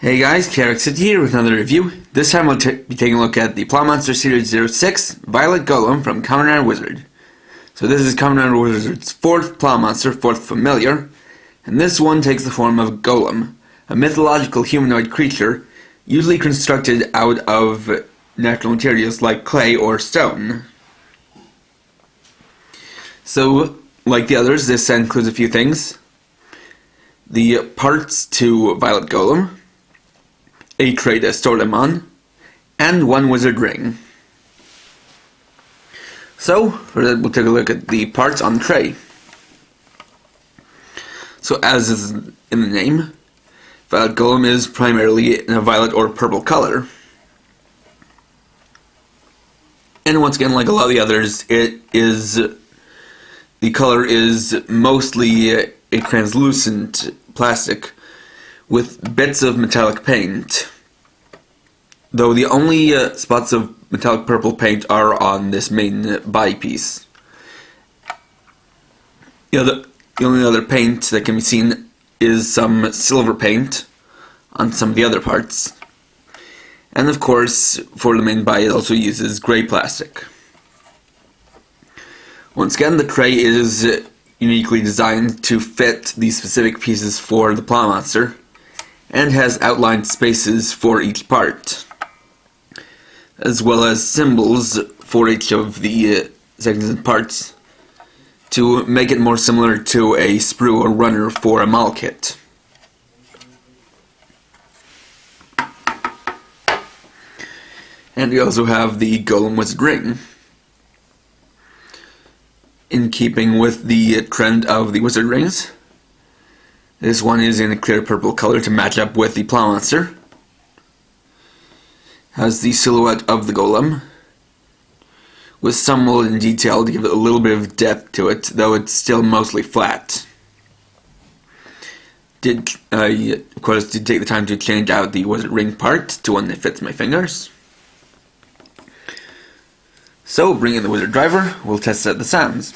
Hey guys, Carricksit here with another review. This time we'll be taking a look at the PlaMonster Series 06 Violet Golem from Kamen Rider Wizard. So this is Kamen Rider Wizard's fourth PlaMonster, fourth familiar, and this one takes the form of Golem, a mythological humanoid creature usually constructed out of natural materials like clay or stone. So, like the others, this includes a few things. The parts to Violet Golem, a tray to store them on, and one wizard ring. So, for that we'll take a look at the parts on the tray. So as is in the name, Violet Golem is primarily in a violet or purple color. And once again, like a lot of the others, the color is mostly a translucent plastic with bits of metallic paint, though the only spots of metallic purple paint are on this main body piece. The only other paint that can be seen is some silver paint on some of the other parts, and of course for the main body it also uses grey plastic. Once again, the tray is uniquely designed to fit the specific pieces for the PlaMonster, and has outlined spaces for each part, as well as symbols for each of the sections and parts to make it more similar to a sprue or runner for a model kit. And we also have the Golem Wizard Ring, in keeping with the trend of the wizard rings. This one is in a clear purple color to match up with the PlaMonster. Has the silhouette of the Golem, with some molded detail to give it a little bit of depth to it, though it's still mostly flat. Of course, did take the time to change out the wizard ring part to one that fits my fingers. So, bring in the wizard driver, we'll test out the sounds.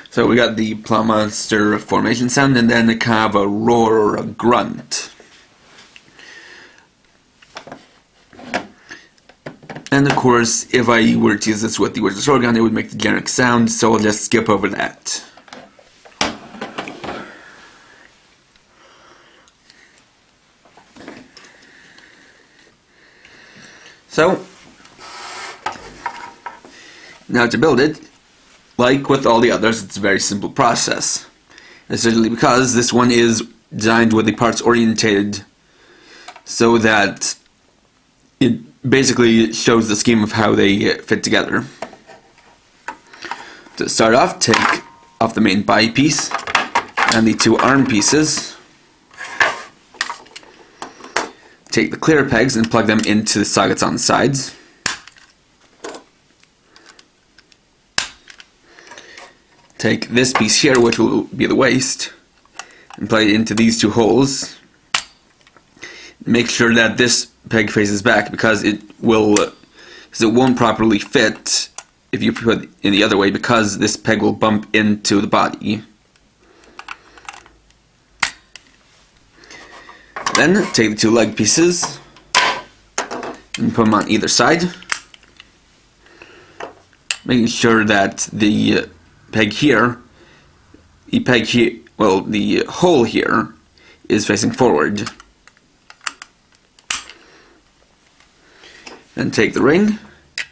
So we got the PlaMonster formation sound, and then a kind of a roar or a grunt. And of course, if I were to use this with the wizard sword gun, it would make the generic sound, so I'll just skip over that. So, now to build it, like with all the others, it's a very simple process. Essentially because this one is designed with the parts orientated so that it basically shows the scheme of how they fit together. To start off, take off the main body piece and the two arm pieces. Take the clear pegs and plug them into the sockets on the sides. Take this piece here, which will be the waist, and plug it into these two holes. Make sure that this peg faces back, because it won't properly fit if you put it in the other way, because this peg will bump into the body. Then take the two leg pieces and put them on either side, making sure that the the hole here is facing forward. Then take the ring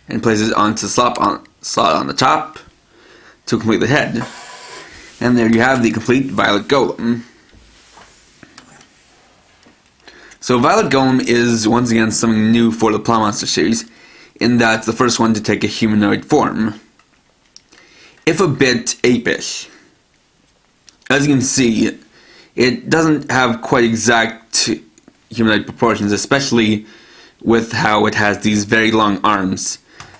and place it onto the slot on the top to complete the head. And there you have the complete Violet Golem. So Violet Golem is once again something new for the PlaMonster series, in that it's the first one to take a humanoid form, if a bit apish. As you can see, it doesn't have quite exact humanoid proportions, especially with how it has these very long arms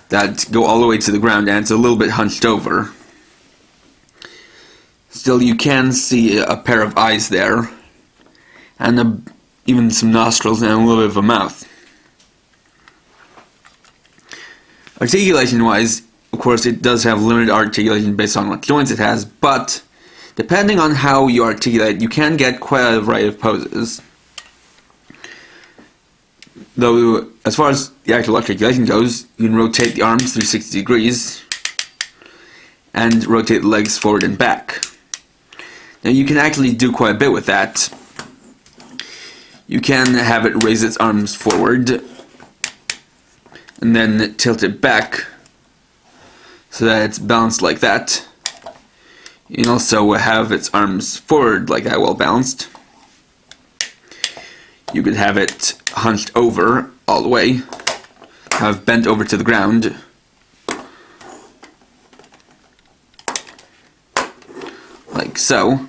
that go all the way to the ground, and it's a little bit hunched over. Still, you can see a pair of eyes there, and even some nostrils and a little bit of a mouth. Articulation-wise, of course, it does have limited articulation based on what joints it has, but depending on how you articulate, you can get quite a variety of poses. Though, as far as the actual articulation goes, you can rotate the arms 360 degrees and rotate the legs forward and back. Now, you can actually do quite a bit with that. You can have it raise its arms forward and then tilt it back so that it's balanced like that. You can also have its arms forward like that, well balanced. You could have it hunched over all the way, have bent over to the ground, like so.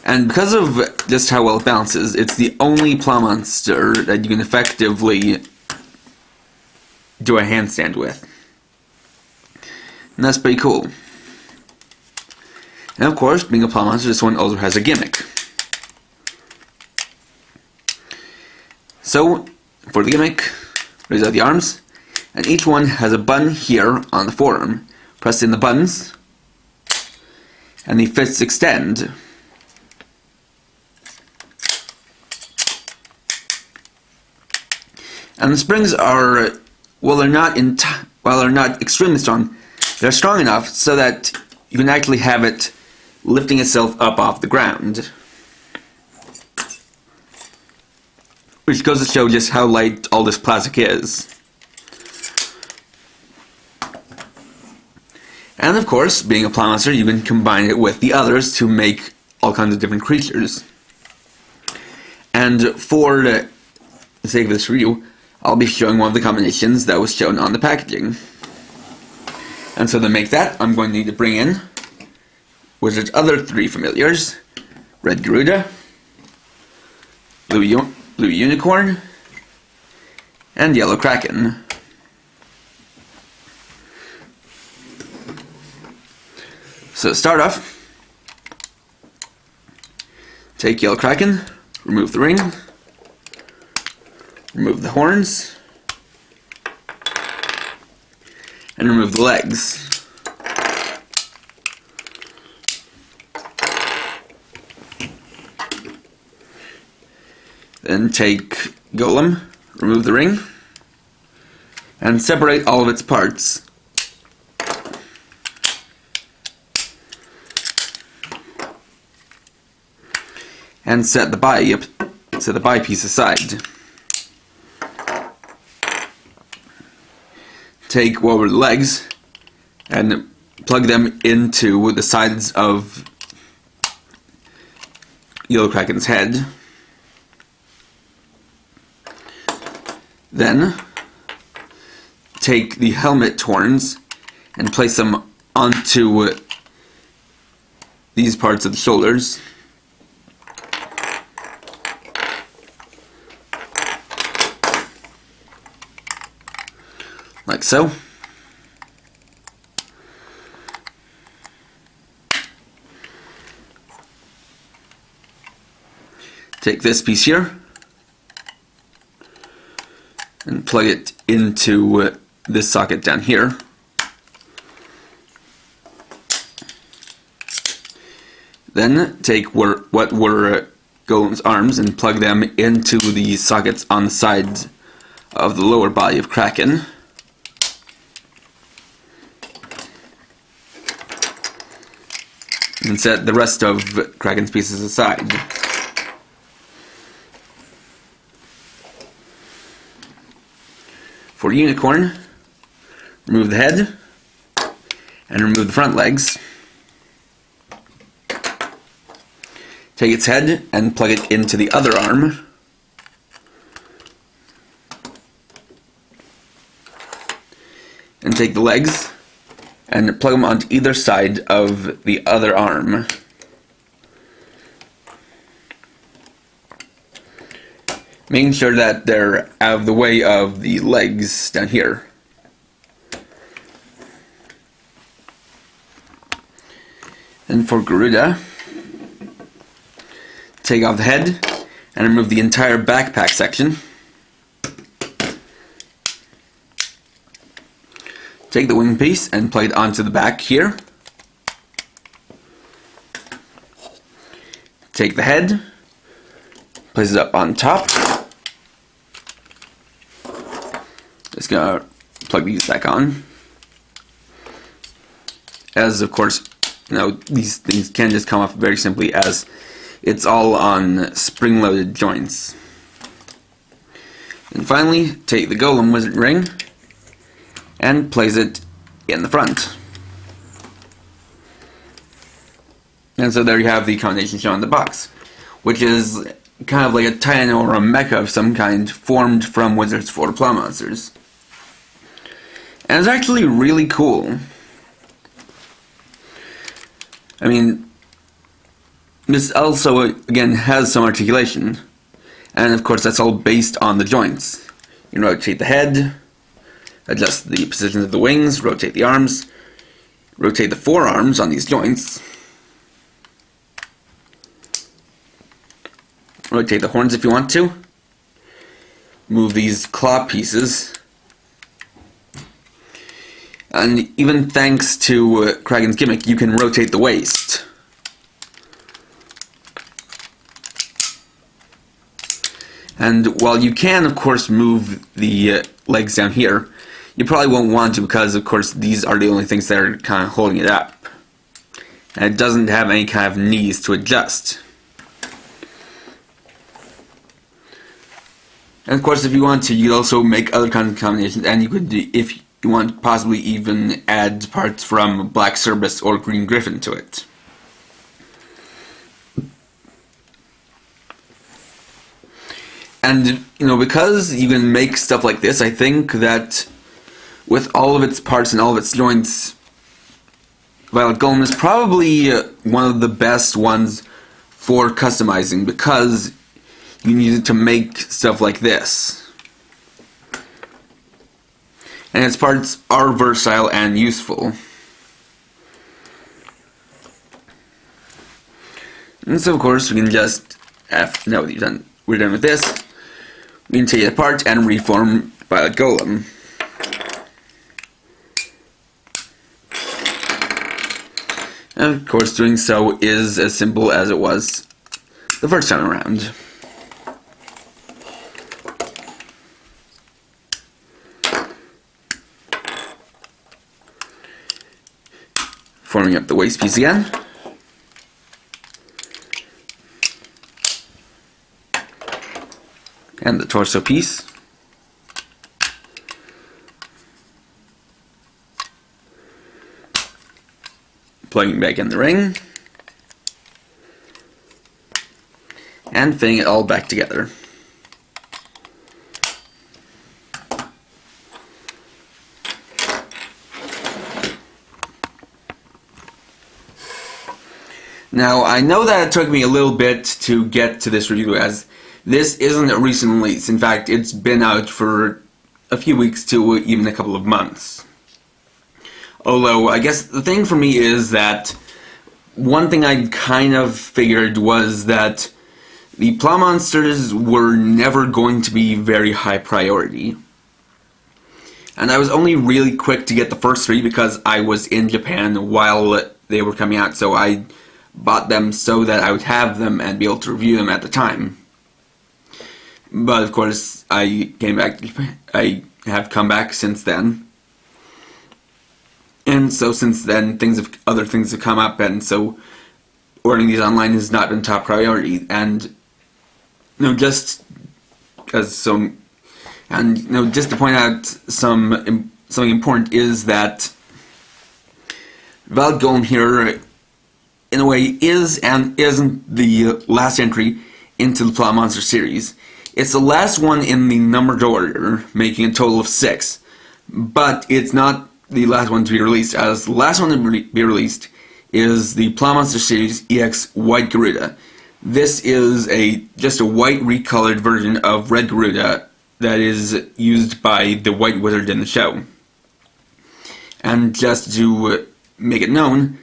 And because of just how well it balances, it's the only PlaMonster that you can effectively do a handstand with. And that's pretty cool. And of course, being a PlaMonster, this one also has a gimmick. So, for the gimmick, raise out the arms, and each one has a button here on the forearm. Press in the buttons, and the fists extend. And the springs are, while they're not extremely strong, they're strong enough so that you can actually have it lifting itself up off the ground. Which goes to show just how light all this plastic is. And of course, being a PlaMonster, you can combine it with the others to make all kinds of different creatures. And for the sake of this review, I'll be showing one of the combinations that was shown on the packaging. And so to make that, I'm going to need to bring in Wizard's other three familiars: Red Garuda, Blue Unicorn, and Yellow Kraken. So to start off, take Yellow Kraken, remove the ring, remove the horns, and remove the legs. Then take Golem, remove the ring, and separate all of its parts. And set the body piece aside. Take what were the legs and plug them into the sides of Yellow Kraken's head. Then take the helmet horns and place them onto these parts of the shoulders. Like so. Take this piece here and plug it into this socket down here. Then take what were Golem's arms and plug them into the sockets on the sides of the lower body of Kraken. And set the rest of Kraken's pieces aside. For Unicorn, remove the head and remove the front legs. Take its head and plug it into the other arm. And take the legs and plug them onto either side of the other arm. Making sure that they're out of the way of the legs down here. And for Garuda, take off the head and remove the entire backpack section. Take the wing piece and plate it onto the back here. Take the head, place it up on top. Just gonna plug these back on. As of course, you know, these things can just come off very simply as it's all on spring-loaded joints. And finally, take the Golem wizard ring and place it in the front. And so there you have the combination shown in the box, which is kind of like a titan or a mecha of some kind formed from wizards for PlaMonsters. And it's actually really cool. I mean, this also, again, has some articulation. And of course, that's all based on the joints. You rotate the head, adjust the position of the wings, rotate the arms, rotate the forearms on these joints, rotate the horns if you want to, move these claw pieces, and even thanks to Kragen's Gimmick, you can rotate the waist. And while you can, of course, move the legs down here, you probably won't want to because, of course, these are the only things that are kind of holding it up. And it doesn't have any kind of knees to adjust. And, of course, if you want to, you'd also make other kinds of combinations, and you could, if you want, possibly even add parts from Black Cerberus or Green Griffin to it. And, you know, because you can make stuff like this, I think that with all of its parts and all of its joints, Violet Golem is probably one of the best ones for customizing, because you need to make stuff like this. And its parts are versatile and useful. And so, of course, we can just, now that we're done with this, we can take it apart and reform Violet Golem. And of course, doing so is as simple as it was the first time around. Forming up the waist piece again. And the torso piece. Plugging back in the ring. And fitting it all back together. Now, I know that it took me a little bit to get to this review, as this isn't a recent release. In fact, it's been out for a few weeks to even a couple of months. Although, I guess the thing for me is that one thing I kind of figured was that the PlaMonsters were never going to be very high priority. And I was only really quick to get the first three because I was in Japan while they were coming out, so I bought them so that I would have them and be able to review them at the time. But of course, I came back to Japan. I have come back since then. And so since then, other things have come up, and so ordering these online has not been top priority. And just to point out something important is that Violet Golem here, in a way, is and isn't the last entry into the PlaMonster series. It's the last one in the numbered order, making a total of 6. But it's not the last one to be released, as the last one to be released is the PlaMonster series EX White Garuda. This is just a white recolored version of Red Garuda that is used by the White Wizard in the show. And just to make it known,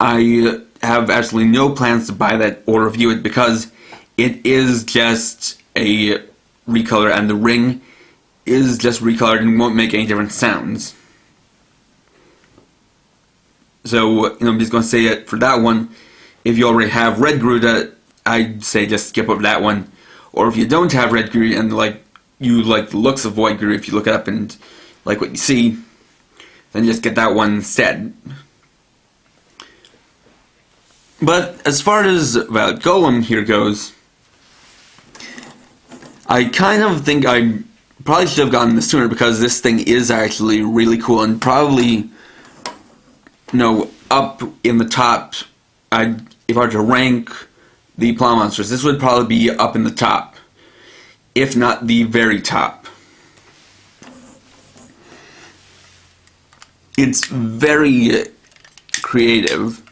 I have absolutely no plans to buy that or review it because it is just a recolor, and the ring is just recolored and won't make any different sounds. So, I'm just going to say it for that one. If you already have Red Garuda, I'd say just skip over that one. Or if you don't have Red Garuda and you like the looks of White Garuda, if you look it up and like what you see, then just get that one instead. But as far as Golem here goes, I kind of think I probably should have gotten this sooner because this thing is actually really cool and probably, up in the top. If I were to rank the PlaMonsters, this would probably be up in the top, if not the very top. It's very creative,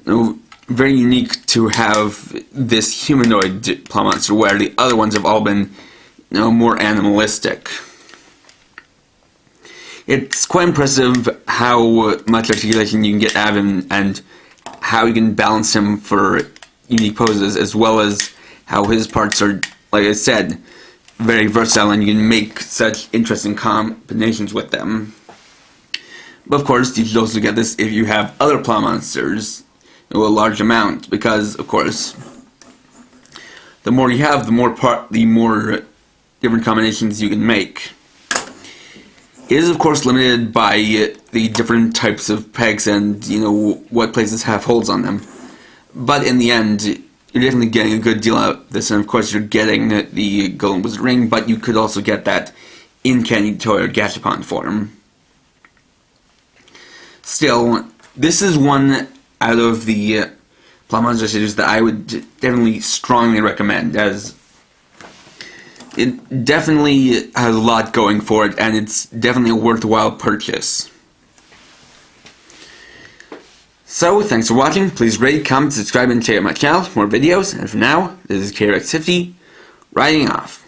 very unique to have this humanoid PlaMonster, where the other ones have all been, more animalistic. It's quite impressive how much articulation you can get out of him and how you can balance him for unique poses, as well as how his parts are, like I said, very versatile and you can make such interesting combinations with them. But of course, you should also get this if you have other PlaMonsters, a large amount, because of course, the more you have, the more different combinations you can make. It is of course limited by the different types of pegs and what places have holes on them. But in the end, you're definitely getting a good deal out of this, and of course you're getting the Golem Wizard ring, but you could also get that in Candy Toy or Gachapon form. Still, this is one out of the PlaMonster series that I would definitely strongly recommend, as it definitely has a lot going for it, and it's definitely a worthwhile purchase. So, thanks for watching. Please rate, comment, subscribe, and check out my channel for more videos. And for now, this is KRX50, writing off.